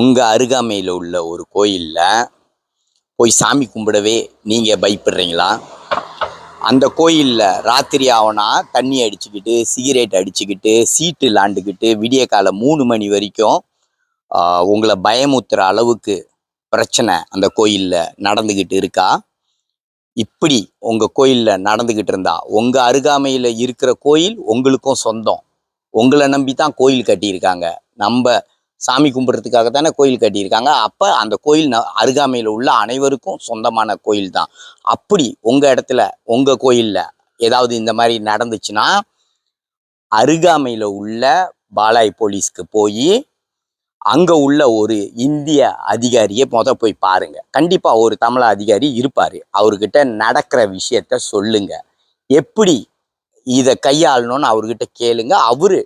உங்க அருகாமையில் உள்ள ஒரு கோயில்ல போய் சாமி கும்பிடவே நீங்க பயப்படுறீங்களா? அந்த கோயில்ல ராத்திரி ஆவனா தண்ணி அடிச்சுக்கிட்டு, சிகரெட் அடிச்சுக்கிட்டு, சீட்டு விளாண்டுக்கிட்டு, விடிய காலை 3 மணி வரைக்கும் உங்கள பயமுறுத்துற அளவுக்கு பிரச்சனை அந்த கோயில்ல நடந்துகிட்டு இருக்கா? இப்படி உங்க கோயில்ல நடந்துகிட்டு இருந்தா, உங்க அருகாமையில இருக்கிற கோயில் உங்களுக்கும் சொந்தம். உங்கள நம்பி தான் கோயில் கட்டியிருக்காங்க. நம்ப சாமி கும்பிட்றதுக்காக தானே கோயில் கட்டியிருக்காங்க. அப்ப அந்த கோயில் அருகாமையில உள்ள அனைவருக்கும் சொந்தமான கோயில் தான். அப்படி உங்க இடத்துல, உங்க கோயில்ல ஏதாவது இந்த மாரி நடந்துச்சுன்னா, அருகாமையில உள்ள பாலாய் போலீஸ்க்கு போயி, அங்க உள்ள ஒரு இந்திய அதிகாரிய போய் பாருங்க. கண்டிப்பா ஒரு தமிழ் அதிகாரி இருப்பாரு. அவர்கிட்ட நடக்கிற விஷயத்த சொல்லுங்க. எப்படி இத கையாளணும்னு அவர்கிட்ட கேளுங்க. அவரு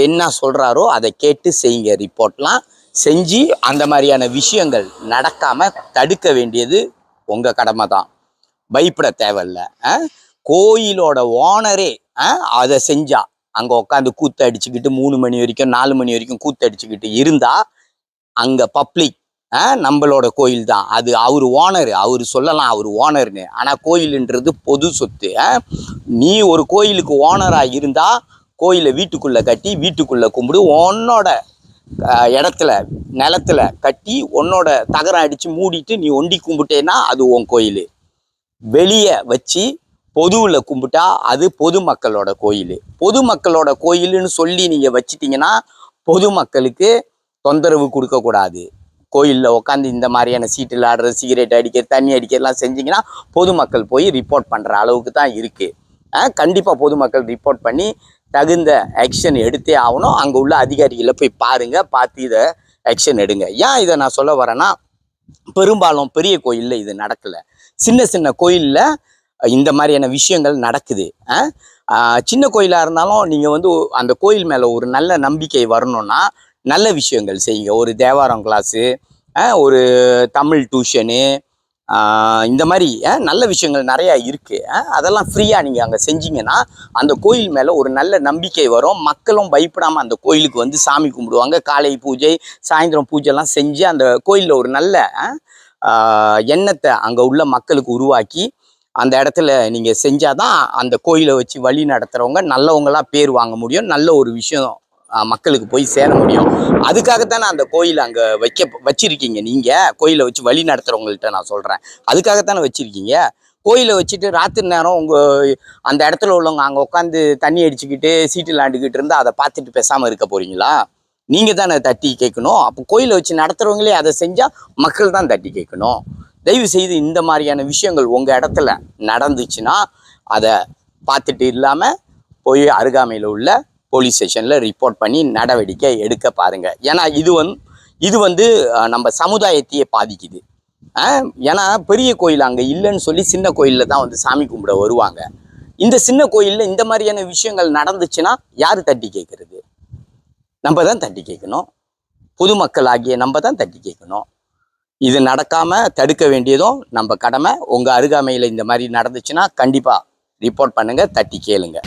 என்ன சொல்றாரோ அதை கேட்டு செய்யுங்க. ரிப்போர்ட்லாம் செஞ்சு அந்த மாதிரியான விஷயங்கள் நடக்காம தடுக்க வேண்டியது உங்க கடமை தான். பயப்பட தேவையில்ல. கோயிலோட ஓனரே அதை செஞ்சா அங்க உட்காந்து கூத்து அடிச்சுக்கிட்டு 3 மணி வரைக்கும் 4 மணி வரைக்கும் கூத்து அடிச்சுக்கிட்டு இருந்தா அங்க பப்ளிக் நம்மளோட கோயில் தான் அது. அவரு ஓனர், அவரு சொல்லலாம் அவரு ஓனர்னு. ஆனா கோயிலுன்றது பொது சொத்து. நீ ஒரு கோயிலுக்கு ஓனரா இருந்தா கோயிலை வீட்டுக்குள்ள கட்டி வீட்டுக்குள்ள கும்பிடு. உன்னோட இடத்துல நிலத்துல கட்டி உன்னோட தகரம் அடிச்சு மூடிட்டு நீ ஒண்டி கும்பிட்டேன்னா அது உன் கோயில். வெளியே வச்சு பொதுவில் கும்பிட்டா அது பொதுமக்களோட கோயில். பொதுமக்களோட கோயிலுன்னு சொல்லி நீங்கள் வச்சிட்டிங்கன்னா பொதுமக்களுக்கு தொந்தரவு கொடுக்கக்கூடாது. கோயிலில் உட்காந்து இந்த மாதிரியான சீட்டில் ஆடுறது, சிகரெட் அடிக்கிறது, தண்ணி அடிக்கிறதுலாம் செஞ்சிங்கன்னா பொதுமக்கள் போய் ரிப்போர்ட் பண்ணுற அளவுக்கு தான் இருக்குது. கண்டிப்பாக பொதுமக்கள் ரிப்போர்ட் பண்ணி தகுந்த ஆக்ஷன் எடுத்தே ஆகணும். அங்கே உள்ள அதிகாரிகளை போய் பாருங்கள், பார்த்து இதை ஆக்ஷன் எடுங்க. ஏன் இதை நான் சொல்ல வரேன்னா, பெரும்பாலும் பெரிய கோயிலில் இது நடக்கலை. சின்ன சின்ன கோயிலில் இந்த மாதிரியான விஷயங்கள் நடக்குது. சின்ன கோயிலாக இருந்தாலும் நீங்கள் வந்து அந்த கோயில் மேலே ஒரு நல்ல நம்பிக்கை வரணும்னா நல்ல விஷயங்கள் செய்யுங்க. ஒரு தேவாரம் கிளாஸு, ஒரு தமிழ் டியூஷனு, இந்த மாதிரி நல்ல விஷயங்கள் நிறையா இருக்குது. அதெல்லாம் ஃப்ரீயாக நீங்கள் அங்கே செஞ்சீங்கன்னா அந்த கோயில் மேலே ஒரு நல்ல நம்பிக்கை வரும். மக்களும் பயப்படாமல் அந்த கோயிலுக்கு வந்து சாமி கும்பிடுவாங்க. காலை பூஜை, சாயந்தரம் பூஜைலாம் செஞ்சு அந்த கோயிலில் ஒரு நல்ல எண்ணத்தை அங்கே உள்ள மக்களுக்கு உருவாக்கி அந்த இடத்துல நீங்கள் செஞ்சாதான் அந்த கோயிலை வச்சு வழி நடத்துகிறவங்க நல்லவங்களாம் பேர் வாங்க முடியும். நல்ல ஒரு விஷயம் மக்களுக்கு போய் சேர முடியும். அதுக்காகத்தானே அந்த கோயில் அங்கே வச்சிருக்கீங்க. நீங்கள் கோயிலை வச்சு வழி நடத்துகிறவங்கள்ட்ட நான் சொல்கிறேன், அதுக்காகத்தானே வச்சுருக்கீங்க. கோயிலை வச்சுட்டு ராத்திரி நேரம் அந்த இடத்துல உள்ளவங்க அங்கே உட்காந்து தண்ணி அடிச்சுக்கிட்டு சீட்டு விளாண்டுக்கிட்டு இருந்தால் அதை பார்த்துட்டு பேசாமல் இருக்க போகிறீங்களா? நீங்கள் தானே தட்டி கேட்கணும். அப்போ கோயிலை வச்சு நடத்துகிறவங்களே அதை செஞ்சால் மக்கள் தான் தட்டி கேட்கணும். தயவு செய்து இந்த மாதிரியான விஷயங்கள் உங்கள் இடத்துல நடந்துச்சுன்னா அதை பார்த்துட்டு இல்லாமல் போய் அருகாமையில் உள்ள போலீஸ் ஸ்டேஷனில் ரிப்போர்ட் பண்ணி நடவடிக்கை எடுக்க பாருங்கள். ஏன்னா இது வந்து நம்ம சமுதாயத்தையே பாதிக்குது. ஏன்னா பெரிய கோயில் அங்கே இல்லைன்னு சொல்லி சின்ன கோயிலில் தான் வந்து சாமி கும்பிட வருவாங்க. இந்த சின்ன கோயிலில் இந்த மாதிரியான விஷயங்கள் நடந்துச்சுன்னா யார் தட்டி கேட்குறது? நம்ம தான் தட்டி கேட்கணும். பொதுமக்கள் ஆகிய நம்ம தான் தட்டி கேட்கணும். இது நடக்காமல் தடுக்க வேண்டியதும் நம்ம கடமை. உங்கள் அருகாமையில் இந்த மாதிரி நடந்துச்சுன்னா கண்டிப்பாக ரிப்போர்ட் பண்ணுங்கள், தட்டி கேளுங்க.